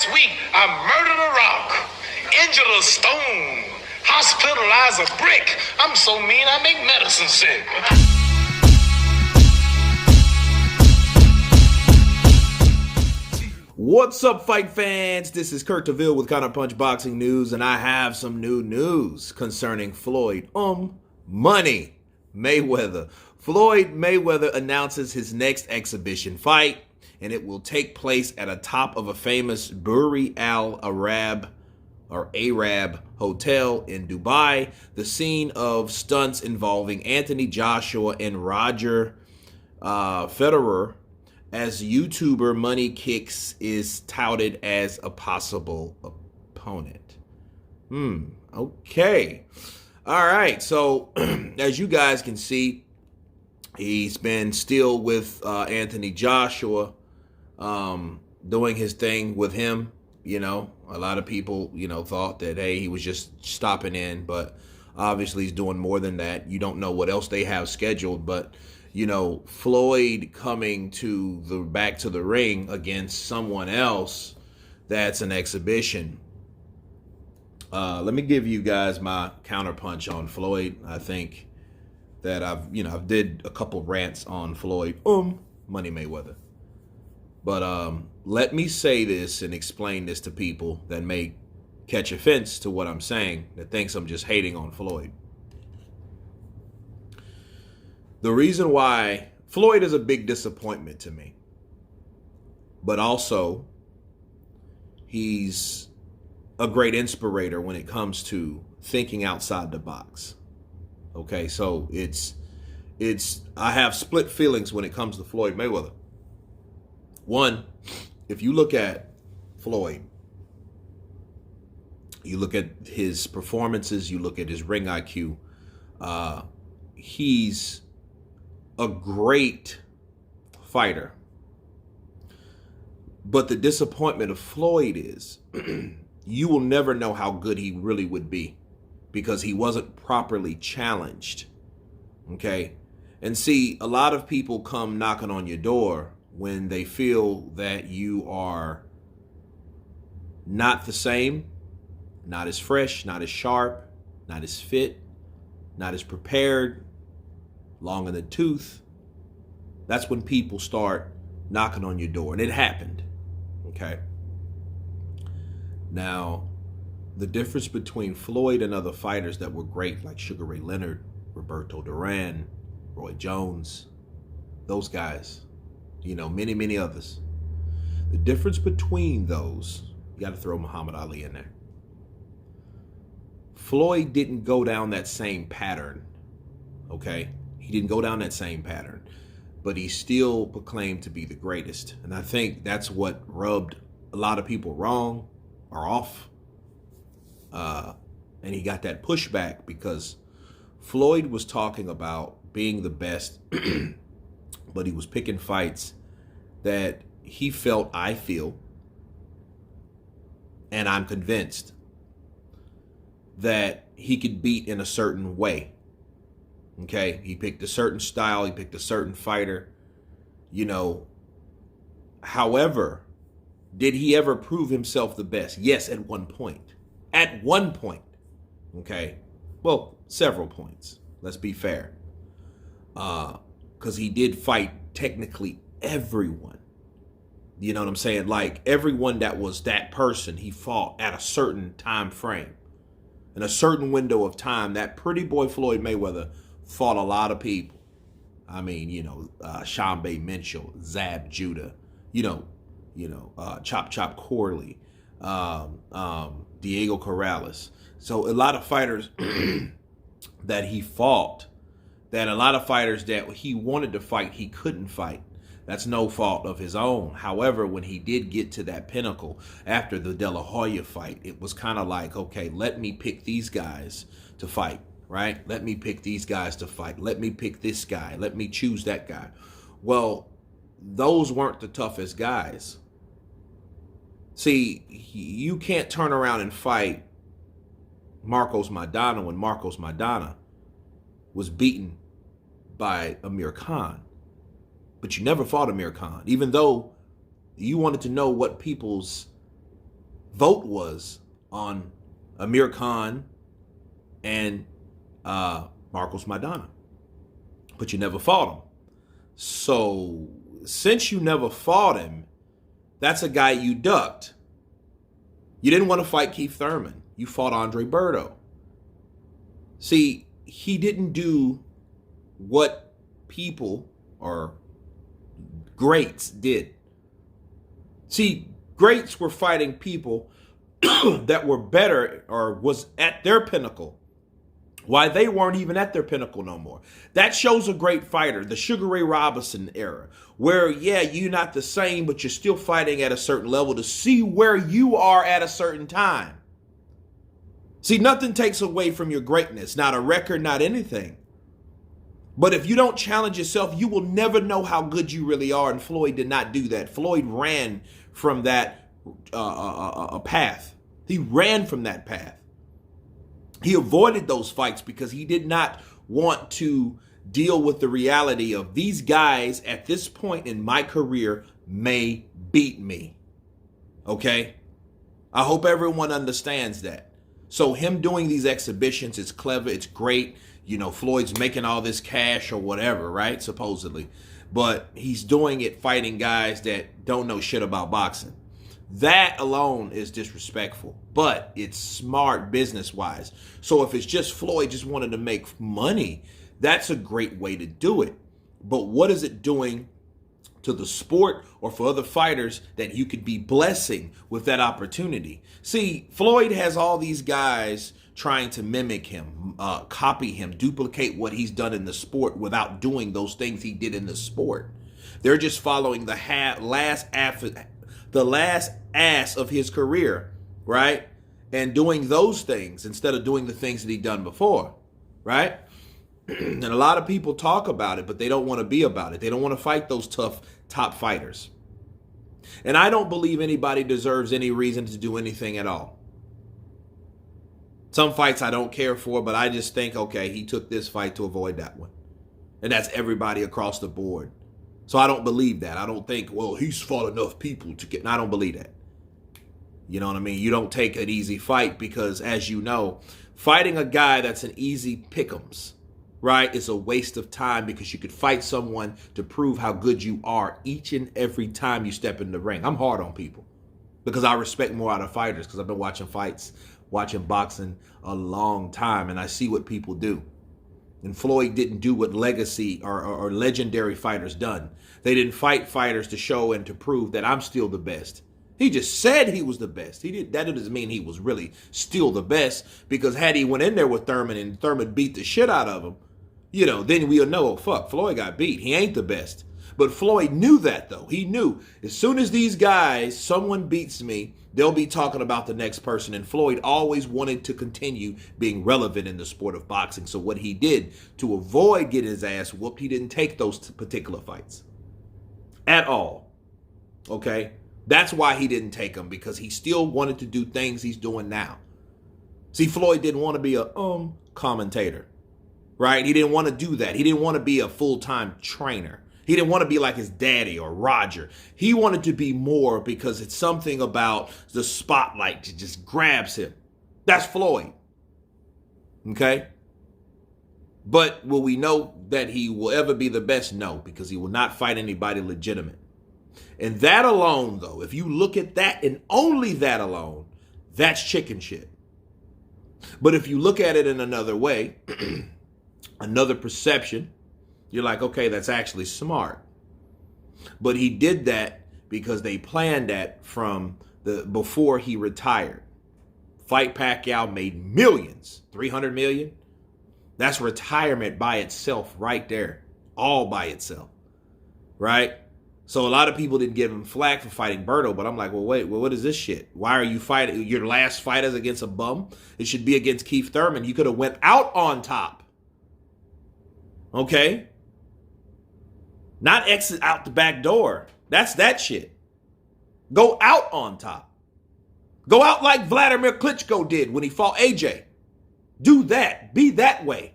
This week, I murdered a rock, injured a stone, hospitalized a brick. I'm so mean, I make medicine sick. What's up, fight fans? This is Kurt DeVille with Counterpunch Boxing News, and I have some new news concerning Floyd. Money Mayweather. Floyd Mayweather announces his next exhibition fight, and it will take place at a top of a famous Burj Al Arab hotel in Dubai, the scene of stunts involving Anthony Joshua and Roger Federer, as YouTuber Money Kicks is touted as a possible opponent. Okay. All right. So, as you guys can see, he's been still with Anthony Joshua, doing his thing with him. You know, a lot of people, thought that, hey, he was just stopping in, but obviously he's doing more than that. You don't know what else they have scheduled, but Floyd coming back to the ring against someone else, that's an exhibition. Let me give you guys my counterpunch on Floyd. I think that I've did a couple rants on Floyd, Money Mayweather. But let me say this and explain this to people that may catch offense to what I'm saying, that thinks I'm just hating on Floyd. The reason why Floyd is a big disappointment to me, but also he's a great inspirator when it comes to thinking outside the box. Okay, so I have split feelings when it comes to Floyd Mayweather. One, if you look at Floyd, you look at his performances, you look at his ring IQ, he's a great fighter. But the disappointment of Floyd is you will never know how good he really would be because he wasn't properly challenged. Okay? And see, a lot of people come knocking on your door when they feel that you are not the same, not as fresh, not as sharp, not as fit, not as prepared, long in the tooth. That's when people start knocking on your door. And it happened. Okay. Now, the difference between Floyd and other fighters that were great, like Sugar Ray Leonard, Roberto Duran, Roy Jones, those guys, many, many others. The difference between those, you got to throw Muhammad Ali in there. Floyd didn't go down that same pattern. Okay. He didn't go down that same pattern, but he still proclaimed to be the greatest. And I think that's what rubbed a lot of people wrong or off. And he got that pushback because Floyd was talking about being the best, but he was picking fights that he felt, I feel, and I'm convinced that he could beat in a certain way. Okay, he picked a certain style, he picked a certain fighter, However, did he ever prove himself the best? Yes, at one point. At one point. Okay, well, several points. Let's be fair. Because he did fight technically everyone. You know what I'm saying? Like everyone that was that person, he fought at a certain time frame. In a certain window of time, that pretty boy Floyd Mayweather fought a lot of people. I mean, Sean Bay Mitchell, Zab Judah, Chop Chop Corley, Diego Corrales. So a lot of fighters that he fought, that a lot of fighters that he wanted to fight, he couldn't fight. That's no fault of his own. However, when he did get to that pinnacle after the De La Hoya fight, it was kind of like, okay, let me pick these guys to fight. Right? Let me pick these guys to fight. Let me pick this guy. Let me choose that guy. Well, those weren't the toughest guys. See, you can't turn around and fight Marcos Maidana when Marcos Maidana was beaten by Amir Khan. But you never fought Amir Khan, even though you wanted to know what people's vote was on Amir Khan and Marcos Maidana. But you never fought him. So since you never fought him, that's a guy you ducked. You didn't want to fight Keith Thurman. You fought Andre Berto. See, he didn't do what people or greats did. See, greats were fighting people that were better or was at their pinnacle. Why they weren't even at their pinnacle no more. That shows a great fighter, the Sugar Ray Robinson era, where, yeah, you're not the same, but you're still fighting at a certain level to see where you are at a certain time. See, nothing takes away from your greatness, not a record, not anything. But if you don't challenge yourself, you will never know how good you really are. And Floyd did not do that. Floyd ran from that path. He ran from that path. He avoided those fights because he did not want to deal with the reality of these guys at this point in my career may beat me. Okay? I hope everyone understands that. So him doing these exhibitions, it's clever, it's great. You know, Floyd's making all this cash or whatever, right? Supposedly. But he's doing it fighting guys that don't know shit about boxing. That alone is disrespectful, but it's smart business-wise. So if it's just Floyd just wanted to make money, that's a great way to do it. But what is it doing to the sport or for other fighters that you could be blessing with that opportunity? See, Floyd has all these guys trying to mimic him, copy him, duplicate what he's done in the sport without doing those things he did in the sport. They're just following the last ass of his career, right? And doing those things instead of doing the things that he'd done before, right? And a lot of people talk about it, but they don't want to be about it. They don't want to fight those tough top fighters. And I don't believe anybody deserves any reason to do anything at all. Some fights I don't care for, but I just think, okay, he took this fight to avoid that one. And that's everybody across the board. So I don't believe that. I don't think, well, he's fought enough people to get... No, I don't believe that. You know what I mean? You don't take an easy fight because, as you know, fighting a guy that's an easy pick'ems, right, is a waste of time because you could fight someone to prove how good you are each and every time you step in the ring. I'm hard on people because I respect more out of fighters because I've been watching fights, watching boxing a long time, and I see what people do. And Floyd didn't do what legacy or legendary fighters done. They didn't fight fighters to show and to prove that I'm still the best. He just said he was the best. That doesn't mean he was really still the best, because had he went in there with Thurman and Thurman beat the shit out of him, you know, then we'll know, oh, fuck, Floyd got beat. He ain't the best. But Floyd knew that, though. He knew as soon as these guys, someone beats me, they'll be talking about the next person. And Floyd always wanted to continue being relevant in the sport of boxing. So what he did to avoid getting his ass whooped, he didn't take those particular fights at all. Okay? That's why he didn't take them, because he still wanted to do things he's doing now. See, Floyd didn't want to be a commentator, right? He didn't want to do that. He didn't want to be a full-time trainer. He didn't want to be like his daddy or Roger. He wanted to be more because it's something about the spotlight that just grabs him. That's Floyd. Okay? But will we know that he will ever be the best? No, because he will not fight anybody legitimate. And that alone, though, if you look at that and only that alone, that's chicken shit. But if you look at it in another way, another perception, you're like, okay, that's actually smart. But he did that because they planned that from before he retired. Fight Pacquiao made millions, 300 million. That's retirement by itself right there, all by itself, right? So a lot of people didn't give him flack for fighting Berto, but I'm like, well, wait, well, what is this shit? Why are you fighting? Your last fight is against a bum? It should be against Keith Thurman. You could have went out on top. Okay? Not exit out the back door. That's that shit. Go out on top. Go out like Vladimir Klitschko did when he fought AJ. Do that. Be that way.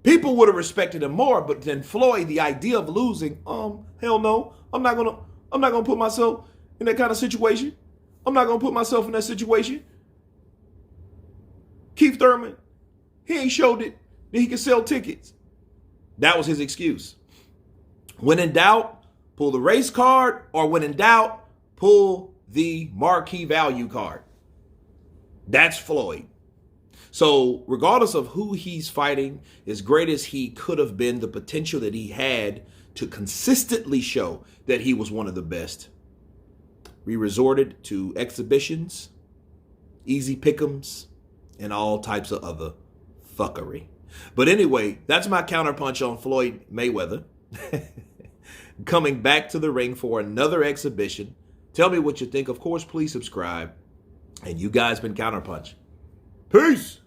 People would have respected him more, but then Floyd, the idea of losing, hell no. I'm not gonna put myself in that kind of situation. I'm not going to put myself in that situation. Keith Thurman, he ain't showed it that he can sell tickets. That was his excuse. When in doubt, pull the race card, or when in doubt, pull the marquee value card. That's Floyd. So regardless of who he's fighting, as great as he could have been, the potential that he had to consistently show that he was one of the best, we resorted to exhibitions, easy pick'ems, and all types of other fuckery. But anyway, that's my counterpunch on Floyd Mayweather. Coming back to the ring for another exhibition. Tell me what you think. Of course, please subscribe. And you guys been Counterpunch. Peace.